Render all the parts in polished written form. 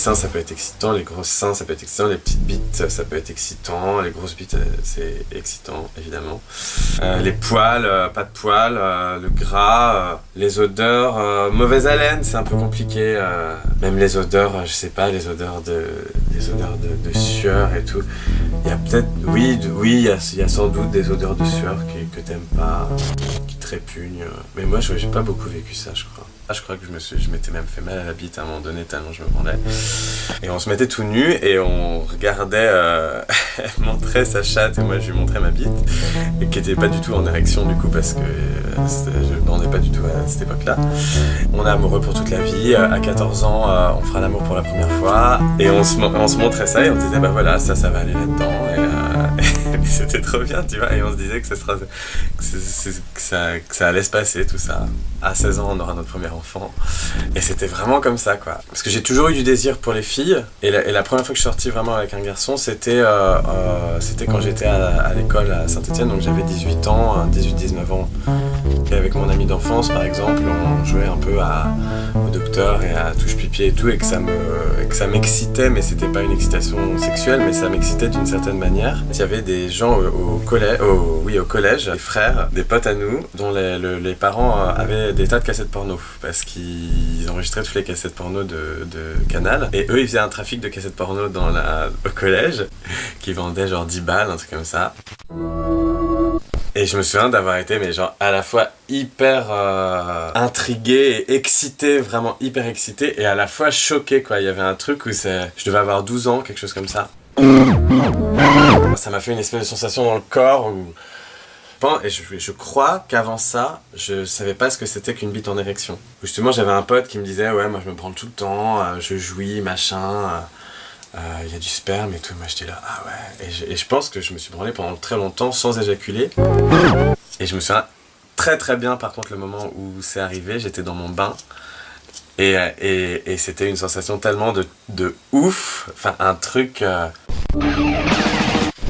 seins ça peut être excitant, les gros seins ça peut être excitant, les petites bites ça peut être excitant, les grosses bites c'est excitant évidemment. Les poils, pas de poils, le gras, les odeurs, mauvaise haleine c'est un peu compliqué, même les odeurs, je sais pas, les odeurs de sueur et tout. Il y a peut-être, oui, il y a sans doute des odeurs de sueur que t'aimes pas, qui te répugnent. Mais moi, j'ai pas beaucoup vécu ça, je crois. Je crois que je m'étais même fait mal à la bite à un moment donné, tellement je me branlais. Et on se mettait tout nu et on regardait, elle montrait sa chatte et moi je lui montrais ma bite. Et qui était pas du tout en érection du coup parce que je bandais pas du tout à cette époque-là. On est amoureux pour toute la vie, à 14 ans on fera l'amour pour la première fois. Et on se montrait ça et on se disait bah voilà, ça va aller là-dedans. Et c'était trop bien, tu vois. Et on se disait que ça allait se passer tout ça. À 16 ans on aura notre premier enfant. Et c'était vraiment comme ça quoi. Parce que j'ai toujours eu du désir pour les filles. Et la première fois que je suis sorti vraiment avec un garçon, c'était quand j'étais à l'école à Saint-Etienne, donc j'avais 18 ans, 18-19 ans. Et avec mon ami d'enfance par exemple, on jouait un peu au docteur et à touche-pipier et tout, et que ça m'excitait, mais c'était pas une excitation sexuelle, mais ça m'excitait d'une certaine manière. Il y avait des gens au collège, des frères, des potes à nous, dont les parents avaient des tas de cassettes porno, parce qu'ils enregistraient toutes les cassettes porno de Canal, et eux ils faisaient un trafic de cassettes porno au collège, qui vendaient genre 10 balles, un truc comme ça. Et je me souviens d'avoir été mais genre à la fois hyper intrigué et excité, vraiment hyper excité, et à la fois choqué quoi. Il y avait un truc où je devais avoir 12 ans, quelque chose comme ça. Ça m'a fait une espèce de sensation dans le corps où... Et je crois qu'avant ça, je savais pas ce que c'était qu'une bite en érection. Justement j'avais un pote qui me disait ouais moi je me prends tout le temps, je jouis, machin... y a du sperme et tout, moi j'étais là, ah ouais, et je pense que je me suis branlé pendant très longtemps sans éjaculer, et je me souviens très très bien par contre le moment où c'est arrivé, j'étais dans mon bain, et c'était une sensation tellement de ouf, enfin un truc,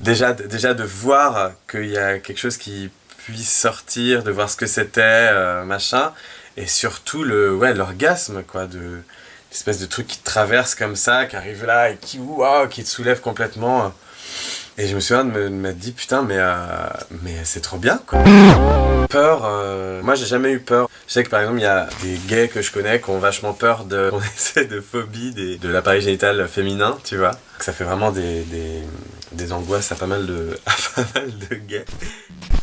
déjà de voir qu'il y a quelque chose qui puisse sortir, de voir ce que c'était, machin, et surtout l'orgasme quoi, l'espèce de truc qui te traverse comme ça, qui arrive là et qui te soulève complètement. Et je me souviens de m'être dit putain mais c'est trop bien quoi. Peur, moi j'ai jamais eu peur. Je sais que par exemple il y a des gays que je connais qui ont vachement peur qu'on essaie de phobie de l'appareil génital féminin, tu vois. Que ça fait vraiment des angoisses à pas mal de gays.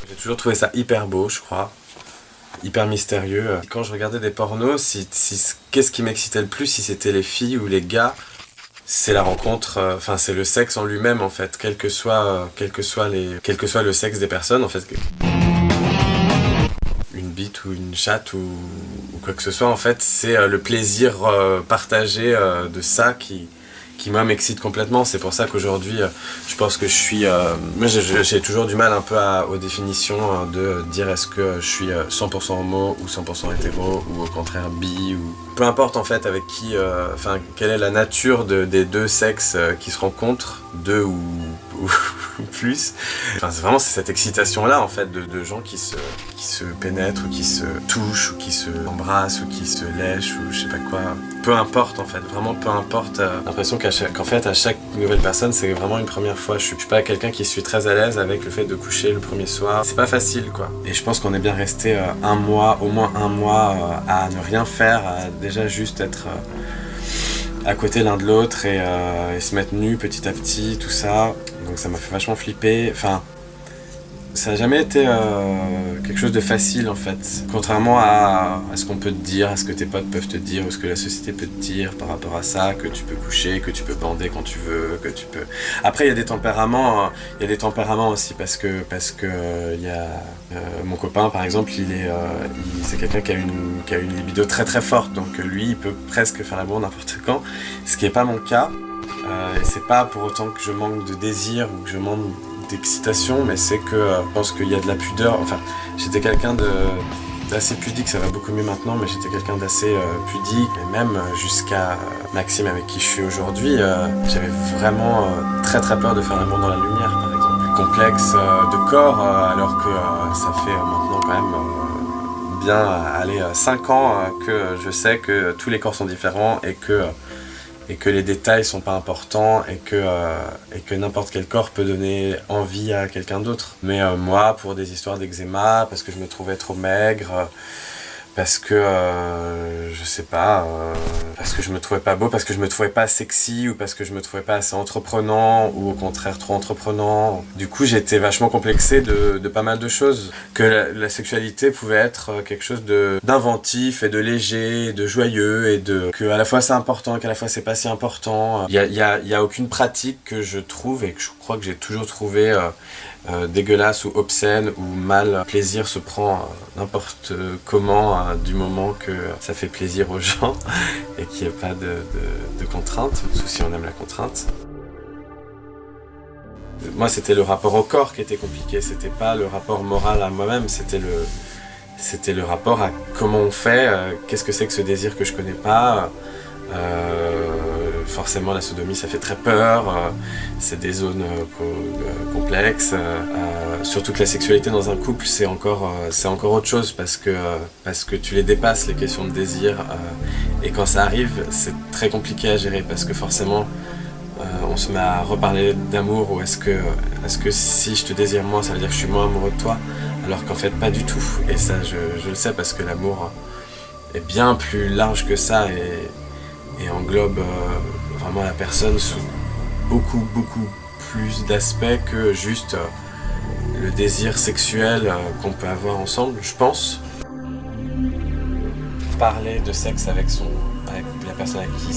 J'ai toujours trouvé ça hyper beau, je crois. Hyper mystérieux. Quand je regardais des pornos, qu'est-ce qui m'excitait le plus, si c'était les filles ou les gars, c'est la rencontre, c'est le sexe en lui-même en fait, quel que soit le sexe des personnes en fait. Une bite ou une chatte ou quoi que ce soit en fait, c'est le plaisir partagé de ça qui moi m'excite complètement. C'est pour ça qu'aujourd'hui je pense que je suis moi j'ai toujours du mal un peu aux définitions de dire est-ce que je suis 100% homo ou 100% hétéro ou au contraire bi, ou peu importe en fait avec qui, quelle est la nature des deux sexes qui se rencontrent, deux ou plus. C'est cette excitation là en fait de gens qui se pénètrent ou qui se touchent ou qui se embrassent ou qui se lèchent ou je sais pas quoi. Peu importe en fait, vraiment peu importe. L'impression qu'en fait à chaque nouvelle personne c'est vraiment une première fois. Je suis pas quelqu'un qui suis très à l'aise avec le fait de coucher le premier soir. C'est pas facile quoi. Et je pense qu'on est bien resté au moins un mois à ne rien faire, à déjà juste être à côté l'un de l'autre et se mettre nu petit à petit, tout ça. Donc ça m'a fait vachement flipper. Enfin, ça n'a jamais été quelque chose de facile en fait. Contrairement à ce qu'on peut te dire, à ce que tes potes peuvent te dire, ou ce que la société peut te dire par rapport à ça, que tu peux coucher, que tu peux bander quand tu veux, que tu peux... Après il y a des tempéraments aussi parce que il y a mon copain par exemple, c'est quelqu'un qui a une libido très très forte, donc lui il peut presque faire l'amour n'importe quand, ce qui n'est pas mon cas. Et c'est pas pour autant que je manque de désir ou que je manque d'excitation, mais c'est que je pense qu'il y a de la pudeur. Enfin, j'étais quelqu'un d'assez pudique, ça va beaucoup mieux maintenant, mais j'étais quelqu'un d'assez pudique, et même jusqu'à Maxime avec qui je suis aujourd'hui, j'avais vraiment très très peur de faire l'amour dans la lumière par exemple. Complexe de corps, alors que ça fait maintenant quand même bien 5 ans que je sais que tous les corps sont différents et que et que les détails sont pas importants et que n'importe quel corps peut donner envie à quelqu'un d'autre. Mais moi, pour des histoires d'eczéma, parce que je me trouvais trop maigre, parce que, je sais pas, parce que je me trouvais pas beau, parce que je me trouvais pas sexy, ou parce que je me trouvais pas assez entreprenant, ou au contraire trop entreprenant. Du coup, j'étais vachement complexé de pas mal de choses. Que la sexualité pouvait être quelque chose d'inventif et de léger, et de joyeux, et que à la fois c'est important, qu'à la fois c'est pas si important. Il y a aucune pratique que je trouve, et que je crois que j'ai toujours trouvé dégueulasse ou obscène ou mal. Plaisir se prend n'importe comment du moment que ça fait plaisir aux gens et qu'il n'y ait pas de contrainte, sauf si on aime la contrainte. Moi, c'était le rapport au corps qui était compliqué, c'était pas le rapport moral à moi-même, c'était le rapport à comment on fait, qu'est-ce que c'est que ce désir que je connais pas. Forcément, la sodomie, ça fait très peur, c'est des zones complexes. Surtout que la sexualité dans un couple, c'est encore autre chose parce que tu les dépasses, les questions de désir. Et quand ça arrive, c'est très compliqué à gérer parce que forcément, on se met à reparler d'amour ou est-ce que si je te désire moins, ça veut dire que je suis moins amoureux de toi? Alors qu'en fait, pas du tout. Et ça, je le sais parce que l'amour est bien plus large que ça et englobe vraiment la personne sous beaucoup plus d'aspects que juste le désir sexuel qu'on peut avoir ensemble, je pense. Parler de sexe avec la personne avec qui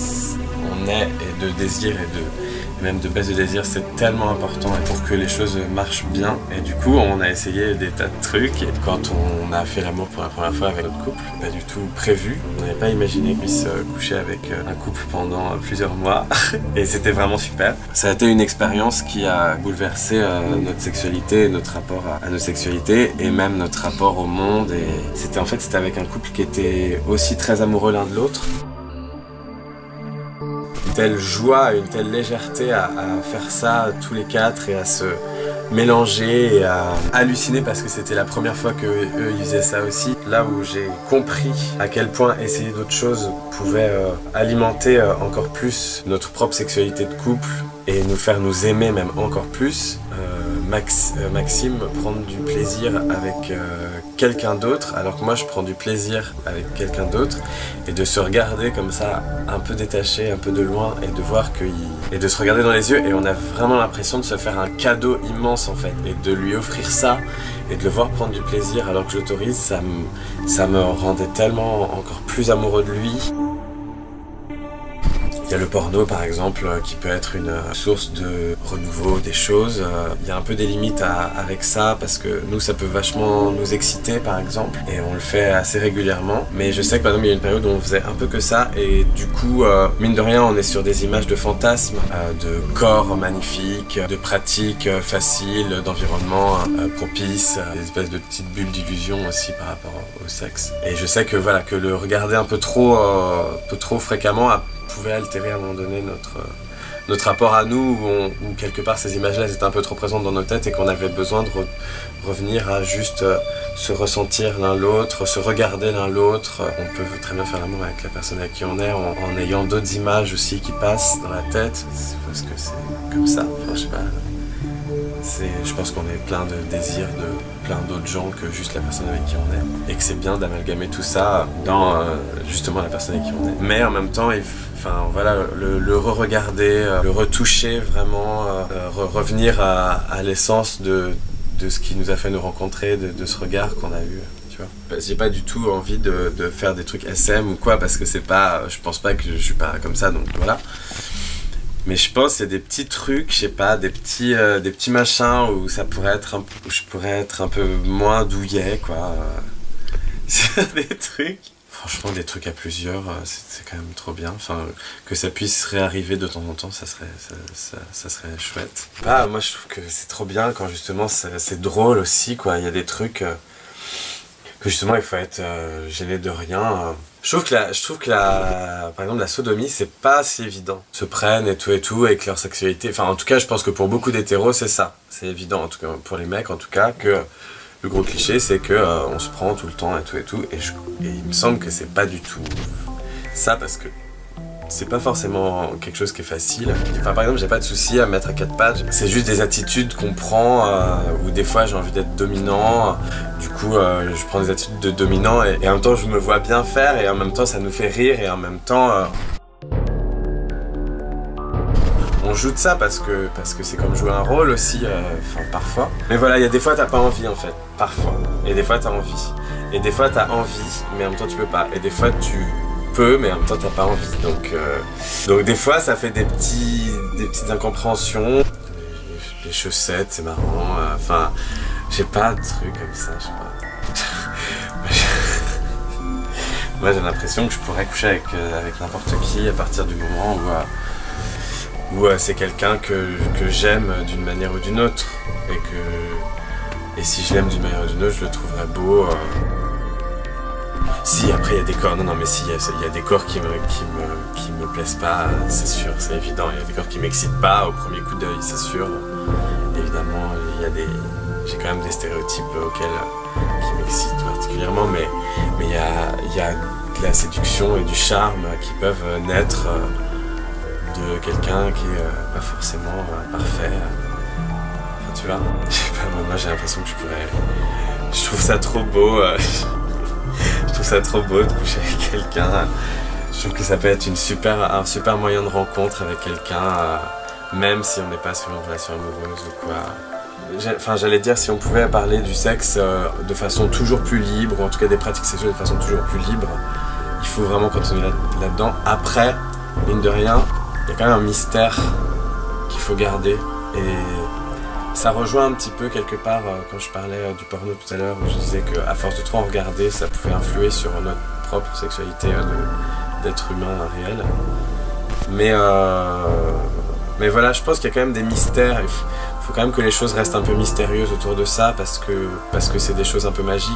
on est et de désir et même de baisse de désir, c'est tellement important pour que les choses marchent bien. Et du coup, on a essayé des tas de trucs. Et quand on a fait l'amour pour la première fois avec notre couple, pas du tout prévu. On n'avait pas imaginé qu'on puisse coucher avec un couple pendant plusieurs mois. Et c'était vraiment super. Ça a été une expérience qui a bouleversé notre sexualité, notre rapport à notre sexualité et même notre rapport au monde. Et c'était avec un couple qui était aussi très amoureux l'un de l'autre. Une telle joie, une telle légèreté à faire ça tous les quatre et à se mélanger et à halluciner parce que c'était la première fois qu'eux ils faisaient ça aussi. Là où j'ai compris à quel point essayer d'autres choses pouvait alimenter encore plus notre propre sexualité de couple et nous faire nous aimer même encore plus. Maxime prendre du plaisir avec quelqu'un d'autre alors que moi je prends du plaisir avec quelqu'un d'autre et de se regarder comme ça un peu détaché, un peu de loin et de voir et de se regarder dans les yeux et on a vraiment l'impression de se faire un cadeau immense en fait et de lui offrir ça et de le voir prendre du plaisir alors que je l'autorise, ça me rendait tellement encore plus amoureux de lui. Il y a le porno par exemple qui peut être une source de renouveau des choses. Il y a un peu des limites avec ça parce que nous ça peut vachement nous exciter par exemple et on le fait assez régulièrement. Mais je sais que par exemple il y a une période où on faisait un peu que ça et du coup mine de rien on est sur des images de fantasmes, de corps magnifiques, de pratiques faciles, d'environnements propices, des espèces de petites bulles d'illusion aussi par rapport au sexe. Et je sais que voilà que le regarder un peu trop fréquemment pouvait altérer à un moment donné notre rapport à nous où quelque part ces images-là étaient un peu trop présentes dans nos têtes et qu'on avait besoin de revenir à juste se ressentir l'un l'autre, se regarder l'un l'autre. On peut très bien faire l'amour avec la personne avec qui on est en ayant d'autres images aussi qui passent dans la tête parce que c'est comme ça, enfin je sais pas. Je pense qu'on est plein de désirs de plein d'autres gens que juste la personne avec qui on est et que c'est bien d'amalgamer tout ça dans justement la personne avec qui on est. Mais en même temps, le re-regarder, le retoucher vraiment, revenir à l'essence de ce qui nous a fait nous rencontrer, de ce regard qu'on a eu. J'ai pas du tout envie de faire des trucs SM ou quoi parce que c'est pas, je pense pas que je suis pas comme ça donc voilà. Mais je pense qu'il y a des petits trucs, je sais pas, des petits machins où ça pourrait être où je pourrais être un peu moins douillet, quoi. Des trucs. Franchement, des trucs à plusieurs, c'est quand même trop bien. Enfin, que ça puisse réarriver de temps en temps, ça serait chouette. Moi, je trouve que c'est trop bien quand justement c'est drôle aussi, quoi. Il y a des trucs que justement il faut être gêné de rien. Je trouve que par exemple la sodomie c'est pas si évident. Se prennent et tout avec leur sexualité. Enfin en tout cas je pense que pour beaucoup d'hétéros c'est ça. C'est évident en tout cas pour les mecs en tout cas que le gros cliché c'est que on se prend tout le temps et tout. Et il me semble que c'est pas du tout ça parce que c'est pas forcément quelque chose qui est facile. Enfin, par exemple, j'ai pas de souci à me mettre à 4 pattes. C'est juste des attitudes qu'on prend où des fois j'ai envie d'être dominant. Du coup, je prends des attitudes de dominant et en même temps je me vois bien faire et en même temps ça nous fait rire et en même temps on joue de ça parce que c'est comme jouer un rôle aussi, parfois. Mais voilà, il y a des fois t'as pas envie en fait, parfois. Et des fois t'as envie. Et des fois t'as envie, mais en même temps tu peux pas. Et des fois tu peux, mais en même temps t'as pas envie. Donc des fois ça fait des petites incompréhensions. Les chaussettes, c'est marrant. Enfin, j'ai pas de trucs comme ça, je sais pas. Moi j'ai l'impression que je pourrais coucher avec n'importe qui à partir du moment où c'est quelqu'un que j'aime d'une manière ou d'une autre. Et si je l'aime d'une manière ou d'une autre, je le trouverais beau. Si, après il y a des corps, non mais si, il y a des corps qui me plaisent pas, c'est sûr, c'est évident. Il y a des corps qui m'excitent pas au premier coup d'œil, c'est sûr. Évidemment, j'ai quand même des stéréotypes qui m'excitent particulièrement, mais il y a de la séduction et du charme qui peuvent naître de quelqu'un qui est pas forcément parfait. Enfin, tu vois, je sais pas, moi j'ai l'impression que je trouve ça trop beau. Je trouve ça trop beau de coucher avec quelqu'un. Je trouve que ça peut être un super moyen de rencontre avec quelqu'un, même si on n'est pas sur une relation amoureuse ou quoi. J'allais dire, si on pouvait parler du sexe de façon toujours plus libre, ou en tout cas des pratiques sexuelles de façon toujours plus libre, il faut vraiment continuer là-dedans. Après, mine de rien, il y a quand même un mystère qu'il faut garder. Et ça rejoint un petit peu quelque part quand je parlais du porno tout à l'heure, où je disais qu'à force de trop en regarder, ça pouvait influer sur notre propre sexualité d'être humain réel. Mais voilà, je pense qu'il y a quand même des mystères. Il faut quand même que les choses restent un peu mystérieuses autour de ça parce que c'est des choses un peu magiques.